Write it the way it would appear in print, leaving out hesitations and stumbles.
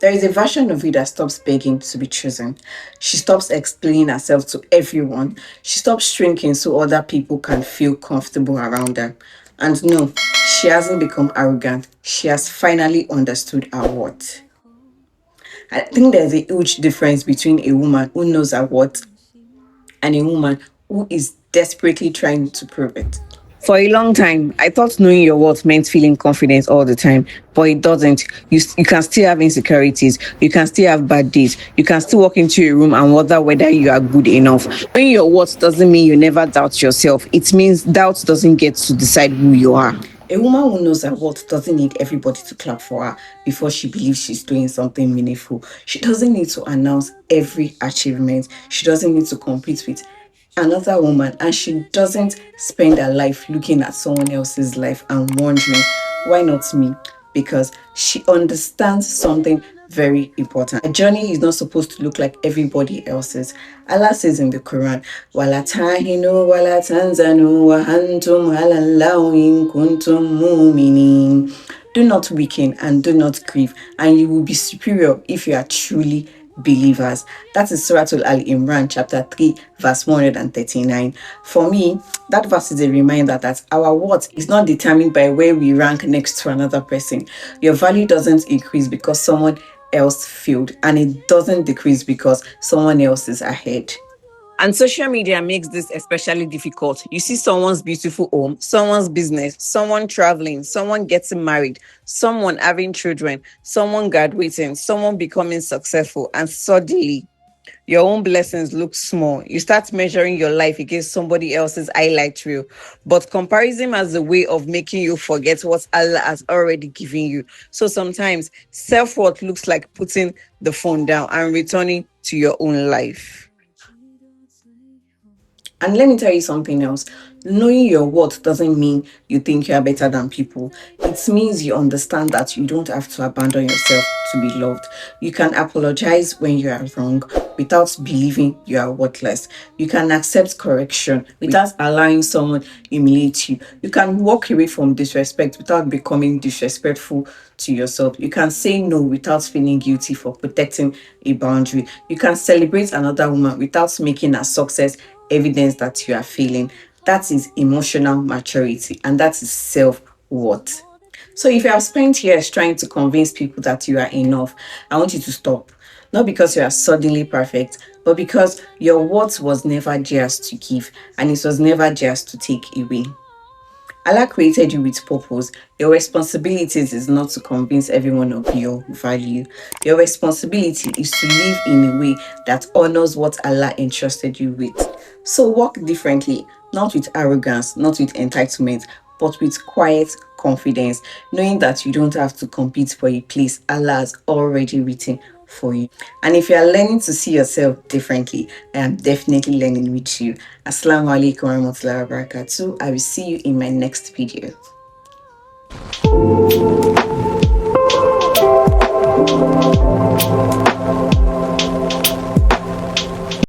There is a version of you that stops begging to be chosen. She stops explaining herself to everyone. She stops shrinking so other people can feel comfortable around her. And no, she hasn't become arrogant. She has finally understood her worth. I think there's a huge difference between a woman who knows her worth and a woman who is desperately trying to prove it. For a long time, I thought knowing your worth meant feeling confident all the time, but it doesn't. You can still have insecurities. You can still have bad days. You can still walk into a room and wonder whether you are good enough. Knowing your worth doesn't mean you never doubt yourself. It means doubt doesn't get to decide who you are. A woman who knows her worth doesn't need everybody to clap for her before she believes she's doing something meaningful. She doesn't need to announce every achievement. She doesn't need to compete with another woman, and she doesn't spend her life looking at someone else's life and wondering, why not me? Because she understands something very important. A journey is not supposed to look like everybody else's. Allah says in the Quran, "Wala tahinu wala tanzanu wa antum halallahu in kuntum mu'minin." Do not weaken and do not grieve, and you will be superior if you are truly believers. That is Surah Al Imran, chapter 3, verse 139. For me, that verse is a reminder that our worth is not determined by where we rank next to another person. Your value doesn't increase because someone else failed, and it doesn't decrease because someone else is ahead. And social media makes this especially difficult. You see someone's beautiful home, someone's business, someone traveling, someone getting married, someone having children, someone graduating, someone becoming successful, and suddenly your own blessings look small. You start measuring your life against somebody else's highlight reel. But comparison has a way of making you forget what Allah has already given you. So sometimes self worth looks like putting the phone down and returning to your own life. And let me tell you something else. Knowing your worth doesn't mean you think you are better than people. It means you understand that you don't have to abandon yourself to be loved. You can apologize when you are wrong without believing you are worthless. You can accept correction without allowing someone humiliate you. You can walk away from disrespect without becoming disrespectful to yourself. You can say no without feeling guilty for protecting a boundary. You can celebrate another woman without making her success evidence that you are failing. That is emotional maturity, and that is self worth. So, if you have spent years trying to convince people that you are enough, I want you to stop. Not because you are suddenly perfect, but because your worth was never just to give and it was never just to take away. Allah created you with purpose. Your responsibilities is not to convince everyone of your value. Your responsibility is to live in a way that honors what Allah entrusted you with. So walk differently, not with arrogance, not with entitlement, but with quiet confidence, knowing that you don't have to compete for a place Allah has already written for you. And if you are learning to see yourself differently, I am definitely learning with you. Assalamu alaikum warahmatullahi wabarakatuh. I will see you in my next video.